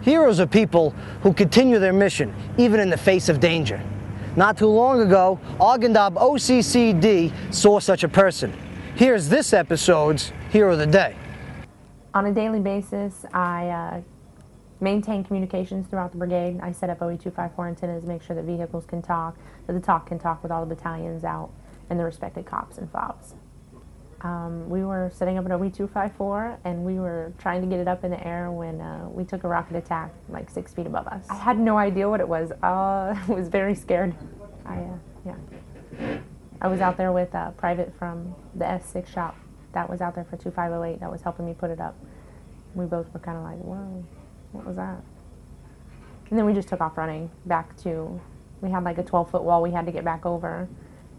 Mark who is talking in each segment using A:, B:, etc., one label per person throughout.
A: Heroes are people who continue their mission, even in the face of danger. Not too long ago, 2ndBCT saw such a person. Here's this episode's Hero of the Day.
B: On a daily basis, I maintain communications throughout the brigade. I set up OE254 antennas to make sure that vehicles can talk, that the talk can talk with all the battalions out and the respected cops and FOBs. We were setting up an OE254 and we were trying to get it up in the air when we took a rocket attack like 6 feet above us. I had no idea what it was. I was very scared. I was out there with a private from the S6 shop that was out there for 2508 that was helping me put it up. We both were kind of like, whoa, what was that? And then we just took off running back to, we had like a 12-foot wall we had to get back over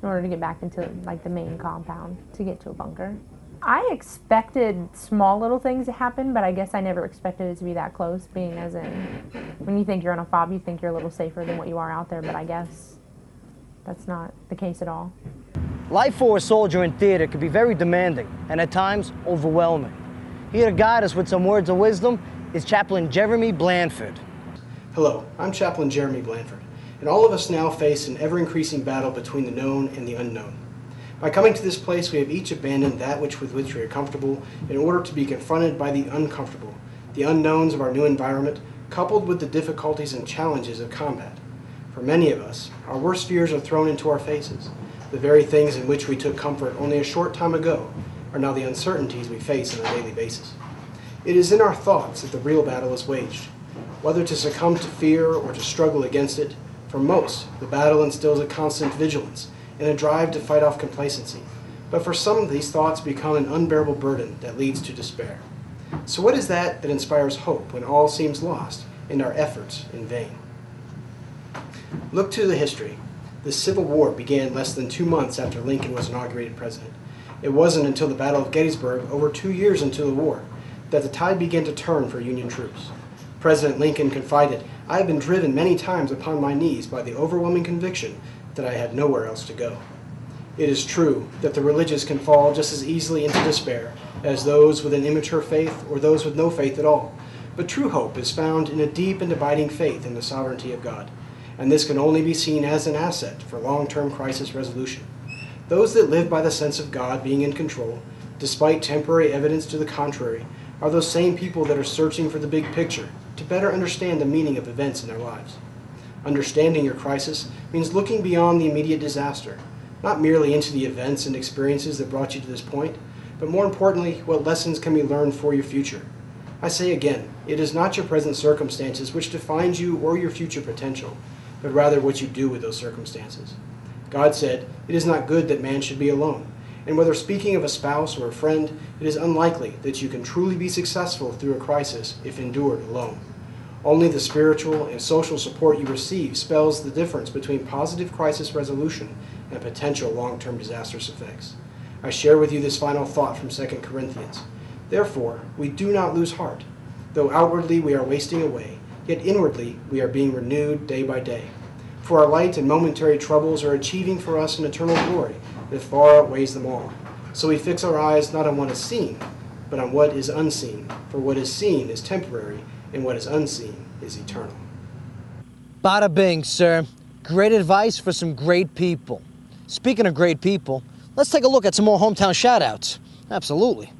B: in order to get back into like the main compound to get to a bunker. I expected small little things to happen, but I guess I never expected it to be that close, being as in, when you think you're on a FOB, you think you're a little safer than what you are out there, but I guess that's not the case at all.
A: Life for a soldier in theater can be very demanding and at times overwhelming. Here to guide us with some words of wisdom is Chaplain Jeremy Blanford.
C: Hello, I'm Chaplain Jeremy Blanford, and all of us now face an ever-increasing battle between the known and the unknown. By coming to this place, we have each abandoned that with which we are comfortable in order to be confronted by the uncomfortable, the unknowns of our new environment, coupled with the difficulties and challenges of combat. For many of us, our worst fears are thrown into our faces. The very things in which we took comfort only a short time ago are now the uncertainties we face on a daily basis. It is in our thoughts that the real battle is waged. Whether to succumb to fear or to struggle against it, for most, the battle instills a constant vigilance and a drive to fight off complacency. But for some, these thoughts become an unbearable burden that leads to despair. So what is that that inspires hope when all seems lost and our efforts in vain? Look to the history. The Civil War began less than 2 months after Lincoln was inaugurated president. It wasn't until the Battle of Gettysburg, over 2 years into the war, that the tide began to turn for Union troops. President Lincoln confided, "I have been driven many times upon my knees by the overwhelming conviction that I had nowhere else to go." It is true that the religious can fall just as easily into despair as those with an immature faith or those with no faith at all. But true hope is found in a deep and abiding faith in the sovereignty of God, and this can only be seen as an asset for long-term crisis resolution. Those that live by the sense of God being in control, despite temporary evidence to the contrary, are those same people that are searching for the big picture to better understand the meaning of events in their lives. Understanding your crisis means looking beyond the immediate disaster, not merely into the events and experiences that brought you to this point, but more importantly, what lessons can be learned for your future. I say again, it is not your present circumstances which defines you or your future potential, but rather what you do with those circumstances. God said, "It is not good that man should be alone." And whether speaking of a spouse or a friend, it is unlikely that you can truly be successful through a crisis if endured alone. Only the spiritual and social support you receive spells the difference between positive crisis resolution and potential long-term disastrous effects. I share with you this final thought from 2 Corinthians. "Therefore, we do not lose heart. Though outwardly we are wasting away, yet inwardly we are being renewed day by day. For our light and momentary troubles are achieving for us an eternal glory that far outweighs them all. So we fix our eyes not on what is seen, but on what is unseen. For what is seen is temporary, and what is unseen is eternal."
A: Bada bing, sir. Great advice for some great people. Speaking of great people, let's take a look at some more hometown shout-outs. Absolutely.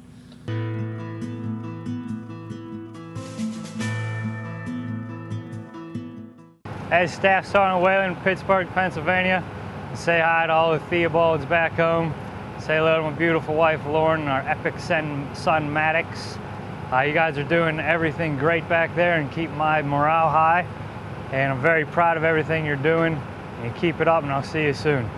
D: As Staff Sergeant Whalen, Pittsburgh, Pennsylvania, say hi to all the Theobalds back home. Say hello to my beautiful wife Lauren and our epic son Maddox. You guys are doing everything great back there and keep my morale high. And I'm very proud of everything you're doing. And keep it up, and I'll see you soon.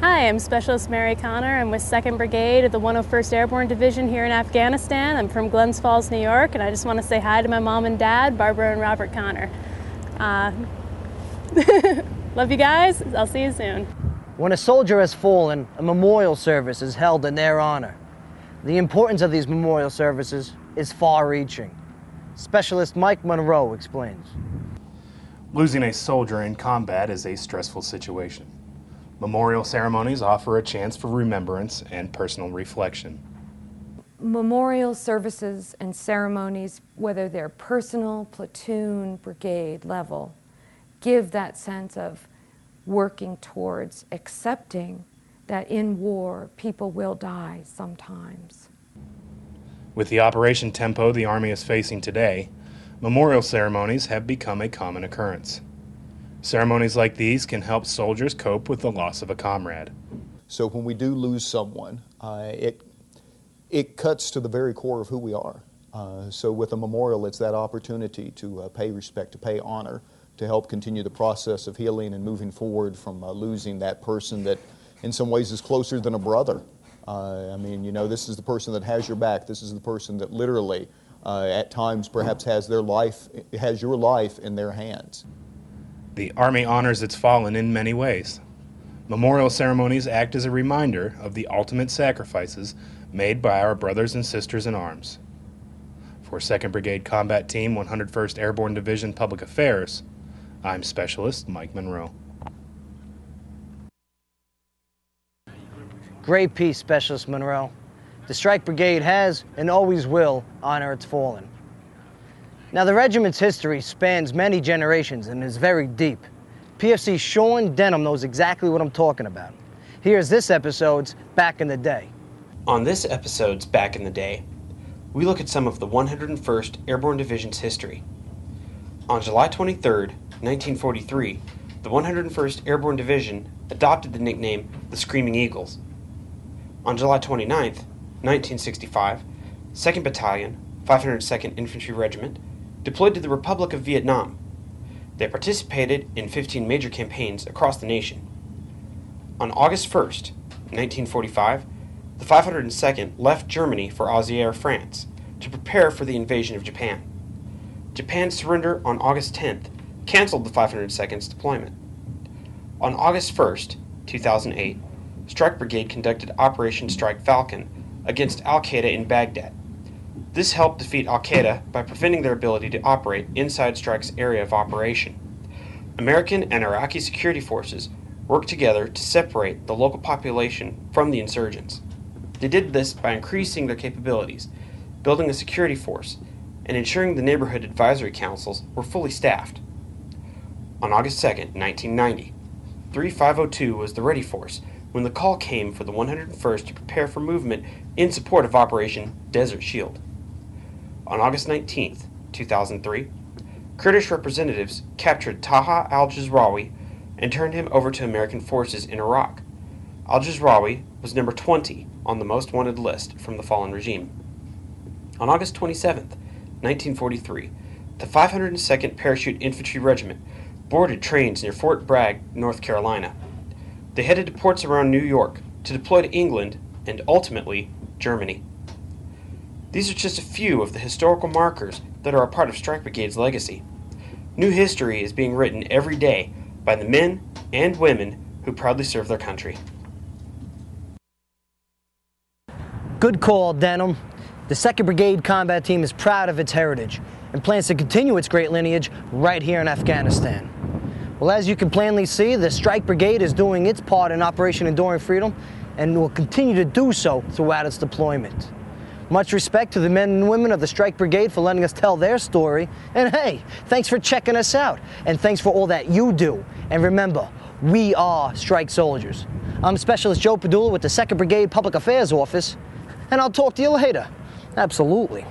E: Hi, I'm Specialist Mary Connor. I'm with 2nd Brigade of the 101st Airborne Division here in Afghanistan. I'm from Glens Falls, New York, and I just want to say hi to my mom and dad, Barbara and Robert Connor. Love you guys. I'll see you soon.
A: When a soldier has fallen, a memorial service is held in their honor. The importance of these memorial services is far-reaching. Specialist Mike Monroe explains.
F: Losing a soldier in combat is a stressful situation. Memorial ceremonies offer a chance for remembrance and personal reflection.
G: Memorial services and ceremonies, whether they're personal, platoon, brigade level, give that sense of working towards accepting that in war people will die sometimes.
F: With the operation tempo the Army is facing today, memorial ceremonies have become a common occurrence. Ceremonies like these can help soldiers cope with the loss of a comrade.
H: So when we do lose someone, it cuts to the very core of who we are. So with a memorial, it's that opportunity to pay respect, to pay honor, to help continue the process of healing and moving forward from losing that person that in some ways is closer than a brother. I mean, you know, this is the person that has your back. This is the person that literally, at times, perhaps has your life in their hands.
F: The Army honors its fallen in many ways. Memorial ceremonies act as a reminder of the ultimate sacrifices made by our brothers and sisters in arms. For 2nd Brigade Combat Team, 101st Airborne Division Public Affairs, I'm Specialist Mike Monroe.
A: Great piece, Specialist Monroe. The Strike Brigade has and always will honor its fallen. Now, the regiment's history spans many generations and is very deep. PFC Sean Denham knows exactly what I'm talking about. Here's this episode's Back in the Day.
I: On this episode's Back in the Day, we look at some of the 101st Airborne Division's history. On July 23, 1943, the 101st Airborne Division adopted the nickname the Screaming Eagles. On July 29, 1965, 2nd Battalion, 502nd Infantry Regiment, deployed to the Republic of Vietnam. They participated in 15 major campaigns across the nation. On August 1st, 1945, the 502nd left Germany for Algiers, France, to prepare for the invasion of Japan. Japan's surrender on August 10th canceled the 502nd's deployment. On August 1st, 2008, Strike Brigade conducted Operation Strike Falcon against Al-Qaeda in Baghdad. This helped defeat Al-Qaeda by preventing their ability to operate inside Strike's area of operation. American and Iraqi security forces worked together to separate the local population from the insurgents. They did this by increasing their capabilities, building a security force, and ensuring the neighborhood advisory councils were fully staffed. On August 2, 1990, 3502 was the ready force when the call came for the 101st to prepare for movement in support of Operation Desert Shield. On August 19, 2003, Kurdish representatives captured Taha al-Jazrawi and turned him over to American forces in Iraq. Al-Jazrawi was number 20 on the most wanted list from the fallen regime. On August 27, 1943, the 502nd Parachute Infantry Regiment boarded trains near Fort Bragg, North Carolina. They headed to ports around New York to deploy to England and ultimately Germany. These are just a few of the historical markers that are a part of Strike Brigade's legacy. New history is being written every day by the men and women who proudly serve their country.
A: Good call, Denham. The 2nd Brigade Combat Team is proud of its heritage and plans to continue its great lineage right here in Afghanistan. Well, as you can plainly see, the Strike Brigade is doing its part in Operation Enduring Freedom and will continue to do so throughout its deployment. Much respect to the men and women of the Strike Brigade for letting us tell their story. And hey, thanks for checking us out. And thanks for all that you do. And remember, we are Strike Soldiers. I'm Specialist Joe Padula with the 2nd Brigade Public Affairs Office, and I'll talk to you later. Absolutely.